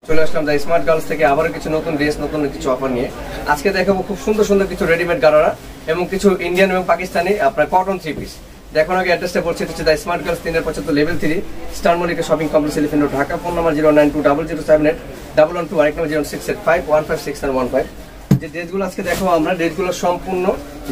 চলে আসলাম the smart girls থেকে আবার কিছু নতুন ড্রেস, নতুন কিছু অফার নিয়ে। আজকে দেখাবো খুব সুন্দর সুন্দর কিছু রেডিমেড গারারা এবং কিছু ইন্ডিয়ান এবং পাকিস্তানি আপনার কটন থ্রি পিস। দেখুন আগে অ্যাড্রেসটা বলছি, হচ্ছে the smart girls 375 level 3 star Mallika shopping complex, elephant road, Dhaka. Phone number 09200781112, আরেক নাম্বার 06851567115। যে ড্রেসগুলো আজকে দেখাবো আমরা, ড্রেসগুলো সম্পূর্ণ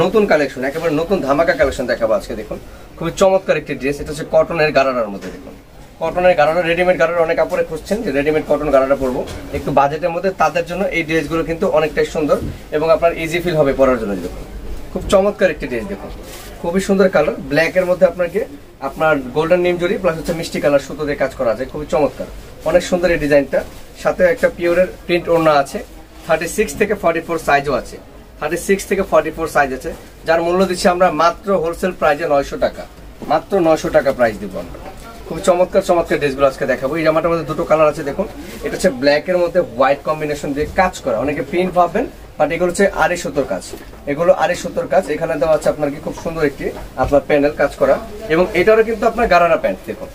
নতুন কালেকশন, একেবারে নতুন ধামাকা কালেকশন দেখাবো আজকে। দেখুন খুবই চমৎকার একটি ড্রেস, এটা হচ্ছে কটনের গারারার মধ্যে। দেখুন কটনের গারারা, রেডিমেড গারারা অনেক কাপড়ে খুঁজছেন যে রেডিমেড কটন গারারা পরবো একটু বাজেটের মধ্যে, তাদের জন্য এই ড্রেসগুলো কিন্তু অনেকটাই সুন্দর এবং আপনার ইজি ফিল হবে পরার জন্য। দেখুন খুব চমৎকার একটি ড্রেস, দেখুন খুবই সুন্দর কালার, ব্ল্যাকের মধ্যে আপনার গোল্ডেন নিম জড়ি প্লাস হচ্ছে মিষ্টি কালার সুতো দিয়ে কাজ করা আছে, খুবই চমৎকার, অনেক সুন্দর এই ডিজাইনটা। সাথে একটা পিওরের প্রিন্ট ওড়না আছে, 36 থেকে 44 সাইজও আছে, 36 থেকে 44 সাইজ আছে, যার মূল্য দিচ্ছি আমরা মাত্র হোলসেল প্রাইসে 900 টাকা, মাত্র 900 টাকা প্রাইস দিব আমরা। খুব চমৎকার চমৎকার ড্রেসগুলো আজকে দেখাবো। এই জামাটার মধ্যে দুটো কালার আছে, দেখুন এটা হচ্ছে ব্ল্যাকের মধ্যে হোয়াইট কম্বিনেশন দিয়ে কাজ করা, অনেকে প্রিন্ট ভাববেন বাট এগুলো হচ্ছে আড়াই সুতোর কাজ, এগুলো আড়াই সুতোর কাজ। এখানে দেওয়া আছে আপনার কি খুব সুন্দর একটি আপনার প্যানেল কাজ করা, এবং এটারও কিন্তু আপনার গারারা প্যান্ট, দেখুন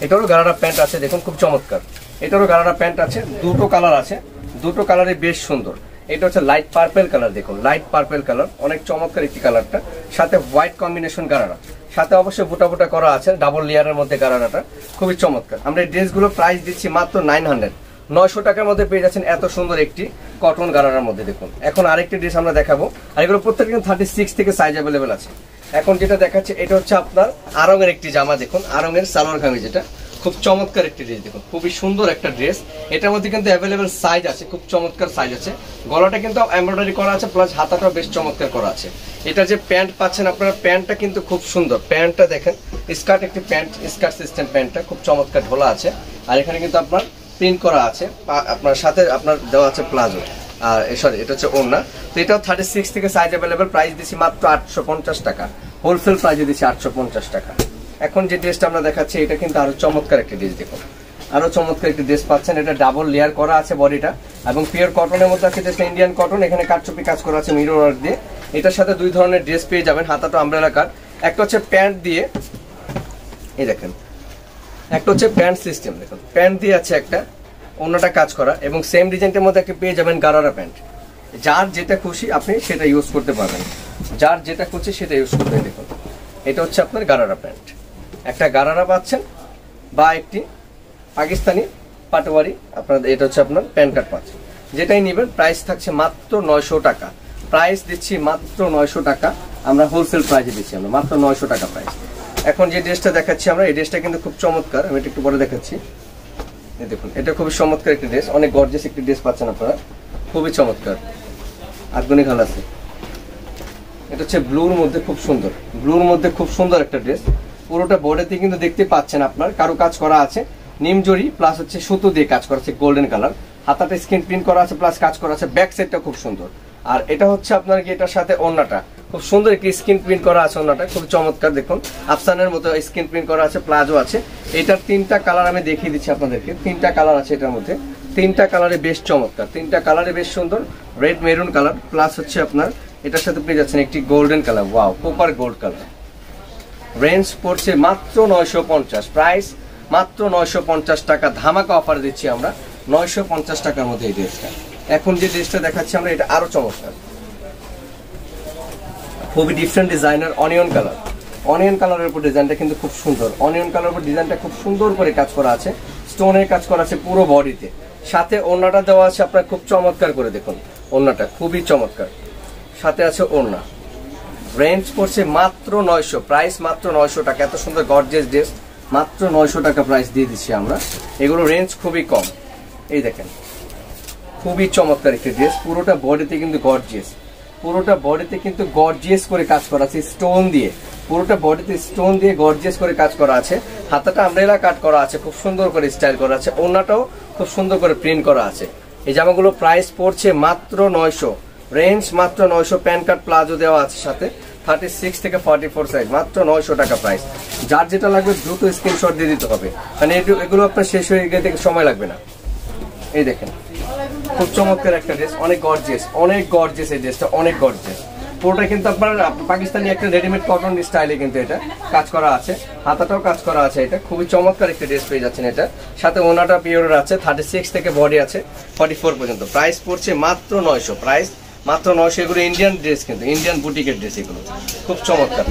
এটারও গারারা প্যান্ট আছে, দেখুন খুব চমৎকার, এটারও গারারা প্যান্ট আছে, দুটো কালার আছে, দুটো কালারই বেশ সুন্দর। এটা হচ্ছে লাইট পার্পেল কালার, দেখুন লাইট পার্পেল কালার, অনেক চমৎকার একটি কালারটা, সাথে হোয়াইট কম্বিনেশন গারারা, সাথে অবশ্যই বুটা বুটা করা আছে, ডাবল লেয়ারের মধ্যে গারারাটা খুবই চমৎকার। আমরা এই ড্রেসগুলো প্রাইস দিচ্ছি মাত্র 900 টাকার মধ্যে পেয়ে যাচ্ছেন এত সুন্দর একটি কটন গারারার মধ্যে। দেখুন এখন আরেকটি ড্রেস আমরা দেখাবো, আর এগুলো প্রত্যেকটা 36 থেকে সাইজ অ্যাভেলেবেল আছে। এখন যেটা দেখাচ্ছে এটা হচ্ছে আপনার আরঙের একটি জামা, দেখুন আরঙের সালোয়ার কামিজ, যেটা খুব চমৎকার একটি ড্রেস, দেখুন খুবই সুন্দর একটা ড্রেস। এটার মধ্যে কিন্তু অ্যাভেলেবেল সাইজ আছে, খুব চমৎকার সাইজ আছে, গলাটা কিন্তু এমব্রয়ডারি করা আছে, প্লাস হাতাটাও বেশ চমৎকার করা আছে। এটা যে প্যান্ট পাচ্ছেন আপনারা, প্যান্টটা কিন্তু খুব সুন্দর, প্যান্টটা দেখেন স্কার্ট একটি প্যান্ট, স্কার্ট সিস্টেম প্যান্টটা খুব চমৎকার ঢোলা আছে, আর এখানে কিন্তু আপনার প্রিন্ট করা আছে, আপনার সাথে আপনার দেওয়া আছে প্লাজো, আর সরি এটা হচ্ছে ওড়না। তো এটাও 36 থেকে সাইজ অ্যাভেলেবেল, প্রাইস দিচ্ছি মাত্র 850 টাকা, হোলসেল প্রাইসে দিচ্ছি 850 টাকা। এখন যে ড্রেসটা আমরা দেখাচ্ছি এটা কিন্তু আরো চমৎকার একটি ড্রেস, দেখুন আরো চমৎকার একটি ড্রেস পাচ্ছেন, এটা ডাবল লেয়ার করা আছে বডিটা, এবং পিওর কটনের মধ্যে আছে, ড্রেসটা ইন্ডিয়ান কটন, এখানে কাটচুপি কাজ করা আছে মিরর ওয়ার্ক দিয়ে। এটার সাথে দুই ধরনের ড্রেস পেয়ে যাবেন, হাতাটা আমব্রেলা কাট, একটা হচ্ছে প্যান্ট দিয়ে, এই দেখেন একটা হচ্ছে প্যান্ট সিস্টেম, দেখুন প্যান্ট দিয়ে আছে একটা, অন্যটা কাজ করা, এবং সেম ডিজাইনের মধ্যে একটা পেয়ে যাবেন গারারা প্যান্ট। যার যেটা খুশি আপনি সেটা ইউজ করতে পারবেন, যার যেটা খুশি সেটা ইউজ করবেন। দেখুন এটা হচ্ছে আপনার গারারা প্যান্ট, একটা গারারা পাচ্ছেন বা একটি পাকিস্তানি পাটোয়ারি, আপনার এটা হচ্ছে আপনার প্যান্ট কাট পাচ্ছেন, যেটাই নেবেন প্রাইস থাকছে মাত্র 900 টাকা, প্রাইস দিচ্ছি মাত্র 900 টাকা, আমরা হোলসেল প্রাইসে দিচ্ছি আমরা মাত্র 900 টাকা প্রাইস। এখন যে ড্রেসটা দেখাচ্ছি আমরা, এই ড্রেসটা কিন্তু খুব চমৎকার, আমি এটা একটু পরে দেখাচ্ছি। দেখুন এটা খুবই চমৎকার একটি ড্রেস, অনেক গর্জিয়াস একটি ড্রেস পাচ্ছেন আপনারা, খুবই চমৎকার, আধুনিক হাল আছে। এটা হচ্ছে ব্লুর মধ্যে খুব সুন্দর, ব্লুর মধ্যে খুব সুন্দর একটা ড্রেস, পুরোটা বডিতে কিন্তু দেখতে পাচ্ছেন আপনার কারো কাজ করা আছে, নিম জড়ি প্লাস হচ্ছে সুতো দিয়ে কাজ করা আছে, গোল্ডেন কালার, হাতাটা স্ক্রিন প্রিন্ট করা আছে, প্লাস কাজ করা আছে, ব্যাক সাইডটা খুব সুন্দর। আর এটা হচ্ছে আপনার কি এটার সাথে ওড়নাটা খুব সুন্দর একটি স্ক্রিন প্রিন্ট করা আছে, ওড়নাটা খুব চমৎকার, দেখুন আফসানের মতো স্ক্রিন প্রিন্ট করা আছে, প্লাজো আছে। এটার তিনটা কালার আমি দেখিয়ে দিচ্ছি আপনাদেরকে, তিনটা কালার আছে এটার মধ্যে, তিনটা কালারে বেশ চমৎকার, তিনটা কালারে বেশ সুন্দর, রেড মেরুন কালার, প্লাস হচ্ছে আপনার এটার সাথে পেয়ে যাচ্ছেন একটি golden colour, wow copper gold colour. Range পড়ছে মাত্র 950, প্রাইস মাত্র 950 টাকা, ধামাকা অফার দিচ্ছি আমরা 950 টাকার মধ্যে এই ড্রেসটা। এখন যে ড্রেসটা দেখাচ্ছি আমরা, এটা আরো চমৎকার, খুবই different designer, onion colour, onion কালারের উপর ডিজাইনটা কিন্তু খুব সুন্দর, অনিয়ন কালারের উপর ডিজাইনটা খুব সুন্দর করে কাজ করা আছে, স্টোনের কাজ করা আছে পুরো বডিতে, সাথে ওড়নাটা দেওয়া আছে আপনার খুব চমৎকার করে, দেখুন ওড়নাটা খুবই চমৎকার, সাথে আছে ওড়না। রেঞ্জ পড়ছে মাত্র 900, প্রাইস মাত্র 900 টাকা, এত সুন্দর গর্জিয়াস ড্রেস মাত্র 900 টাকা প্রাইস দিয়ে দিচ্ছি আমরা, এগুলো রেঞ্জ খুবই কম। এই দেখেন খুবই চমৎকার একটি ড্রেস, পুরোটা বডিতে কিন্তু গর্জিয়াস, পুরোটা বডিতে কিন্তু গর্জিয়াস করে কাজ করা আছে স্টোন দিয়ে, পুরোটা বডিতে স্টোন দিয়ে গর্জিয়াস করে কাজ করা আছে, হাতাটা আমব্রেলা কাট করা আছে, খুব সুন্দর করে স্টাইল করা আছে, ওড়নাটাও খুব সুন্দর করে প্রিন্ট করা আছে। এই জামাগুলো প্রাইস পড়ছে মাত্র 900, রেঞ্জ মাত্র 900, প্যান্ট কাট প্লাজো দেওয়া আছে সাথে, 36 থেকে 44 সাইজ, মাত্র 900 টাকা প্রাইস। যার যেটা লাগবে দ্রুত স্ক্রিনশট দিয়ে দিতে হবে, মানে এগুলো আপনার শেষ হয়ে গেলে সময় লাগবে না। এই দেখেন খুব চমৎকার একটা ড্রেস, অনেক গর্জিয়াস, অনেক গর্জিয়াস এই ড্রেসটা, অনেক গর্জিয়াস, পুরোটা কিন্তু আপনার পাকিস্তানি একটা রেডিমেড কটন স্টাইলে কিন্তু এটা কাজ করা আছে, হাতাটাও কাজ করা আছে। এটা খুবই চমৎকার একটা ড্রেস পেয়ে যাচ্ছেন। এটা সাথে ওনাটা পিওরের আছে, 36 থেকে বডি আছে 44 পর্যন্ত। প্রাইস পড়ছে মাত্র 900, প্রাইস মাত্র 900। এগুলো ইন্ডিয়ান ড্রেস, কিন্তু ইন্ডিয়ান বুটিকের ড্রেস, এগুলো খুব চমৎকার।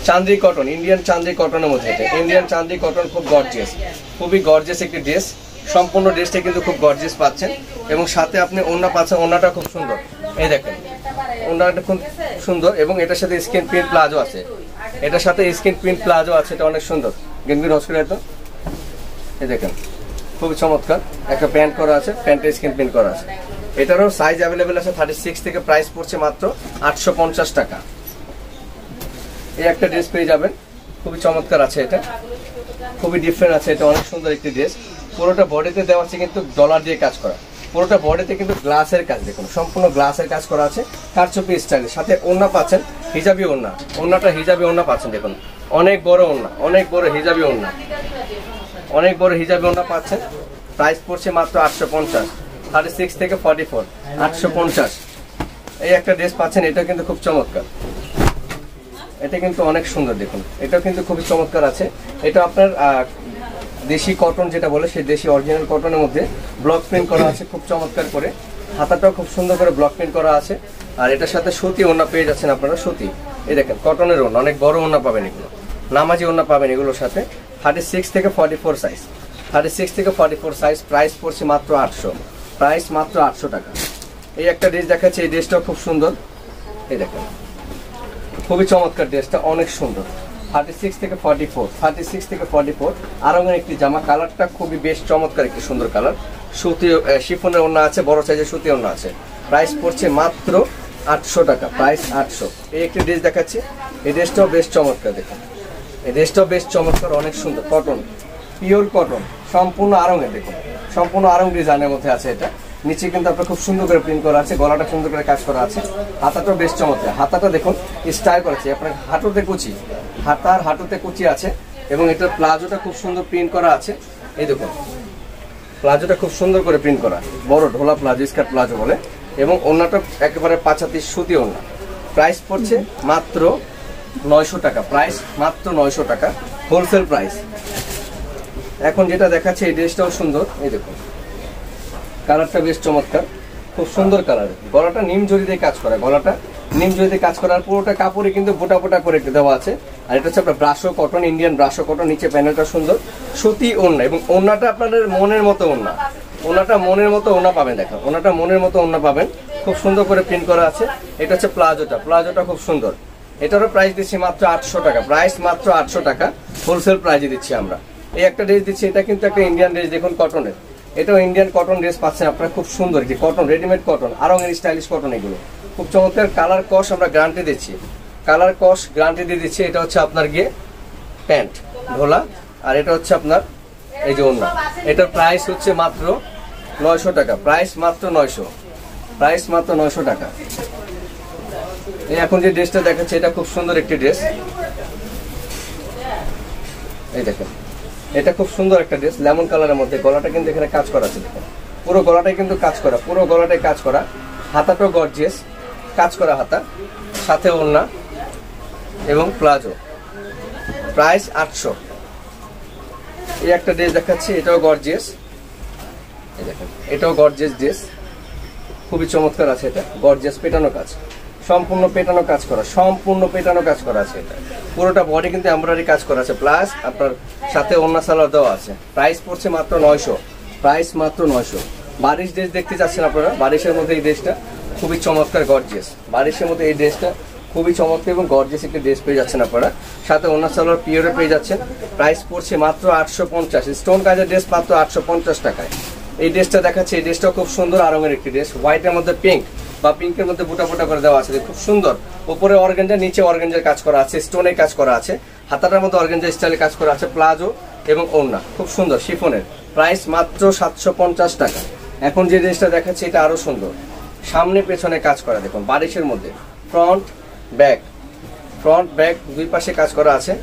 চান্দ্রি কটন, ইন্ডিয়ান চান্দ্রি কটনের মধ্যে এটা ইন্ডিয়ান চান্দ্রি কটন, খুব গর্জিয়াস, খুবই গর্জিয়াস একটি ড্রেস। সম্পূর্ণ ড্রেসটা কিন্তু খুব গর্জিয়াস পাচ্ছেন এবং সাথে আপনি ওড়না পাচ্ছেন। ওড়নাটা খুব সুন্দর, এই দেখেন ওড়নাটা খুব সুন্দর এবং এটার সাথে স্কিন প্রিন্ট প্লাজো আছে, এটার সাথে স্কিন প্রিন্ট প্লাজো আছে, এটা অনেক সুন্দর। গেঞ্জির হসপিটাল তো এই দেখেন খুবই চমৎকার একটা প্যান্ট করা আছে, প্যান্টে স্কিন প্রিন্ট করা আছে। এটারও সাইজ অ্যাভেলেবেল আছে 36 থেকে, প্রাইস পড়ছে মাত্র 850 টাকা। এই একটা ড্রেস পেয়ে যাবেন, খুবই চমৎকার আছে, এটা খুবই ডিফারেন্ট আছে, এটা অনেক সুন্দর একটি ড্রেস। পুরোটা বডিতে দেওয়া আছে কিন্তু ডলার দিয়ে কাজ করা, পুরোটা বডিতে কিন্তু গ্লাসের কাজ, দেখুন সম্পূর্ণ গ্লাসের কাজ করা আছে, কারচুপি স্টাইলে। সাথে ওড়না পাচ্ছেন হিজাবি ওড়না, ওড়নাটা হিজাবি ওড়না পাচ্ছেন, দেখুন অনেক বড় ওড়না, অনেক বড় হিজাবি ওড়না, অনেক বড় হিজাবি ওড়না পাচ্ছেন। প্রাইস পড়ছে মাত্র 850, 36 থেকে 44, 850। এই একটা ড্রেস পাচ্ছেন, এটা কিন্তু খুব চমৎকার, এটা কিন্তু অনেক সুন্দর, দেখুন এটাও কিন্তু খুবই চমৎকার আছে। এটা আপনার দেশি কটন যেটা বলে, সেই দেশি অরিজিনাল কটনের মধ্যে ব্লক প্রিন্ট করা আছে খুব চমৎকার করে। হাতাটাও খুব সুন্দর করে ব্লক প্রিন্ট করা আছে। আর এটার সাথে সুতি ওড়না পেয়ে যাচ্ছেন আপনারা, সুতি, এই দেখেন কটনের ওড়না, অনেক বড় ওড়না পাবেন, এগুলো নামাজি ওড়না পাবেন এগুলোর সাথে। 36 থেকে 44 সাইজ, 36 থেকে 44 সাইজ। প্রাইস পড়ছে মাত্র 800, প্রাইস মাত্র 800 টাকা। এই একটা ড্রেস দেখাচ্ছে, এই ড্রেসটাও খুব সুন্দর, এই দেখেন খুবই চমৎকার ড্রেসটা, অনেক সুন্দর। 36 থেকে 44, 36 থেকে 44 আরঙের একটি জামা, কালারটা খুবই বেশ চমৎকার, একটি সুন্দর কালার। সুতি শিফনের ওড়না আছে, বড় সাইজের সুতি ওড়না আছে। প্রাইস পড়ছে মাত্র 800 টাকা, প্রাইস 800। এই একটি ড্রেস দেখাচ্ছি, এই ড্রেসটাও বেশ চমৎকার, দেখুন এই ড্রেসটাও বেশ চমৎকার, অনেক সুন্দর, কটন, পিওর কটন, সম্পূর্ণ আরঙের, দেখুন সম্পূর্ণ আরং ডিজাইনের মধ্যে আছে। এটা নিচে কিন্তু আপনার খুব সুন্দর করে প্রিন্ট করা আছে, গলাটা সুন্দর করে কাজ করা আছে। হাতাটাও বেশ চমৎকার, হাতাটা দেখুন স্টাইল করেছে, আপনার হাঁটুতে কুচি, হাতার হাঁটুতে কুচি আছে এবং এটার প্লাজোটা খুব সুন্দর প্রিন্ট করা আছে। এই দেখুন প্লাজোটা খুব সুন্দর করে প্রিন্ট করা, বড় ঢোলা প্লাজো, স্কার্ট প্লাজো বলে। এবং ওড়নাটা একেবারে 5 সুতি ওড়না। প্রাইস পড়ছে মাত্র 900 টাকা, প্রাইস মাত্র 900 টাকা, হোলসেল প্রাইস। এখন যেটা দেখাচ্ছে এই ড্রেসটাও সুন্দর, এই দেখুন কালারটা বেশ চমৎকার, খুব সুন্দর কালার। গলাটা নিম জরি দিয়ে কাজ করা, গলাটা নিম জরি দিয়ে কাজ করার, পুরোটা কাপড়ে কিন্তু বোটা বোটা করে দেওয়া আছে। আর এটা হচ্ছে আপনার brasso cotton, Indian brasso cotton, নিচে প্যানেলটা সুন্দর, সুতি ওড়না এবং ওড়নাটা আপনাদের মনের মতো ওড়না, ওড়নাটা মনের মতো ওড়না পাবেন, দেখো ওড়নাটা মনের মতো ওড়না পাবেন, খুব সুন্দর করে প্রিন্ট করা আছে। এটা হচ্ছে প্লাজোটা, প্লাজোটা খুব সুন্দর। এটারও প্রাইস দিচ্ছি মাত্র 800 টাকা, প্রাইস মাত্র 800 টাকা, হোলসেল প্রাইসে দিচ্ছি আমরা। এই একটা ড্রেস দিচ্ছি, এটা কিন্তু একটা ইন্ডিয়ান ড্রেস, দেখুন কটনের, এটাও ইন্ডিয়ান কটন ড্রেস পাচ্ছেন আপনারা, খুব সুন্দর একটি কটন, রেডিমেড কটন, আরঙের স্টাইলিশ কটন, এগুলো খুব চমৎকার। কালার কস আমরা গ্যারান্টি দিচ্ছি, কালার কস গ্যারান্টি দিয়ে দিচ্ছি। এটা হচ্ছে আপনার গিয়ে প্যান্ট ঢোলা, আর এটা হচ্ছে আপনার এই যে ওড়না। এটার প্রাইস হচ্ছে মাত্র 900 টাকা, প্রাইস মাত্র 900, প্রাইস মাত্র 900 টাকা। এই এখন যে ড্রেসটা দেখাচ্ছে, এটা খুব সুন্দর একটি ড্রেস, এই দেখেন এটা খুব সুন্দর একটা ড্রেস, লেমন কালারের মধ্যে। গলাটা কিন্তু এখানে কাজ করা আছে, দেখেন পুরো গলাটাই কিন্তু কাজ করা, পুরো গলাটাই কাজ করা। হাতাটাও গর্জিয়াস কাজ করা হাতা, সাথে ওড়না এবং প্লাজো। প্রাইস 800। এই একটা ড্রেস দেখাচ্ছি, এটাও গর্জিয়াস, এই দেখেন এটাও গর্জিয়াস ড্রেস, খুবই চমৎকার আছে। এটা গর্জিয়াস পেটানো কাজ, সম্পূর্ণ পেটানো কাজ করা, সম্পূর্ণ পেটানো কাজ করা আছে। এটা পুরোটা বডি কিন্তু এমব্রয়ডারি কাজ করা আছে, প্লাস আপনার সাথে ওড়না সালোয়ার দেওয়া আছে। প্রাইস পড়ছে মাত্র 900, প্রাইস মাত্র 900। বারিশ ড্রেস দেখতে চাচ্ছেন আপনারা, বারিশের মধ্যে এই ড্রেসটা খুবই চমৎকার, গর্জিয়াস। বারিশের মধ্যে এই ড্রেসটা খুবই চমৎকার এবং গর্জিয়াস একটি ড্রেস পেয়ে যাচ্ছেন আপনারা, সাথে ওড়না সালোয়ার পিওরে পেয়ে যাচ্ছেন। প্রাইস পড়ছে মাত্র 850, স্টোন কাজের ড্রেস মাত্র 850 টাকায়। এই ড্রেসটা দেখাচ্ছে, এই ড্রেসটা খুব সুন্দর আরঙের একটি ড্রেস, হোয়াইটের মধ্যে পিঙ্ক বা পিঙ্কের মধ্যে বুটা বুটা করে দেওয়া আছে, খুব সুন্দর। উপরে অর্গানজা, নিচে অর্গানজার কাজ করা আছে, স্টোনের কাজ করা আছে, হাতাটার মধ্যে অর্গানজা স্টাইলে কাজ করা আছে, প্লাজো এবং ওড়না খুব সুন্দর শিফনের। প্রাইস মাত্র 750 টাকা। এখন যে ড্রেসটা দেখাচ্ছে এটা আরো সুন্দর, সামনে পেছনে কাজ করা, দেখুন বারিশের মধ্যে ফ্রন্ট ব্যাক দুই পাশে কাজ করা আছে,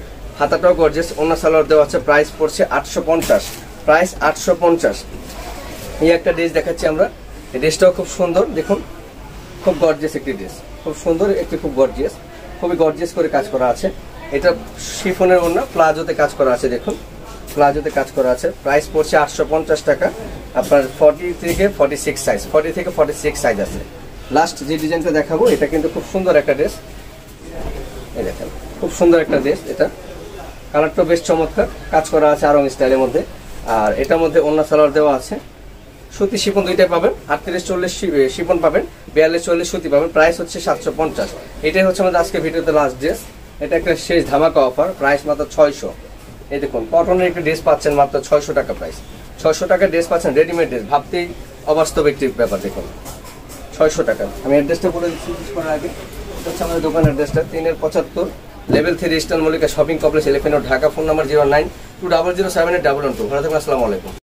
হাতাটাও গর্জিয়াস, ওড়না সালোয়ার দেওয়া আছে। প্রাইস পড়ছে 850, প্রাইস 850। এই একটা ড্রেস দেখাচ্ছি আমরা, এই ড্রেসটাও খুব সুন্দর, দেখুন খুব গর্জিয়াস একটি ড্রেস। খুব সুন্দর, একটি খুব গর্জিয়াস, খুবই গর্জিয়াস করে কাজ করা আছে। এটা শিফনের ওড়না, প্লাজোতে কাজ করা আছে, দেখুন প্লাজোতে কাজ করা আছে। প্রাইস পড়ছে 850 টাকা। আপনার 40 থেকে 46 সাইজ, 40 থেকে 46 সাইজ আছে। লাস্ট যে ডিজাইনটা দেখাবো, এটা কিন্তু খুব সুন্দর একটা ড্রেস। এই দেখেন, খুব সুন্দর একটা ড্রেস। এটা কালারটা বেশ চমৎকার, কাজ করা আছে আরং স্টাইলের মধ্যে। আর এটার মধ্যে ওড়না সালোয়ার দেওয়া আছে। সুতি শিপন দুইটাই পাবেন, 38-40 শিপন পাবেন, 42-40 সুতি পাবেন। প্রাইস হচ্ছে 750। এটাই হচ্ছে আমাদের আজকে ভিডিওতে লাস্ট ড্রেস। এটা একটা শেষ ধামাকা অফার, প্রাইস মাত্র 600। এই দেখুন কটনের একটা ড্রেস পাচ্ছেন মাত্র 600 টাকা প্রাইস। 600 টাকা ড্রেস পাচ্ছেন, রেডিমেড ড্রেস, ভাবতেই অবাস্তব একটি ব্যাপার। দেখুন 600 টাকা। আমি অ্যাড্রেসটা বলে দিচ্ছি কিছু করার আগে। এটা হচ্ছে আমাদের দোকানের অ্যাড্রেসটা, 3-75 level 3 eastern Mallika shopping complex, elephant road, Dhaka. Phone number 0920078112। ভালো থাকবেন, আসসালামু আলাইকুম।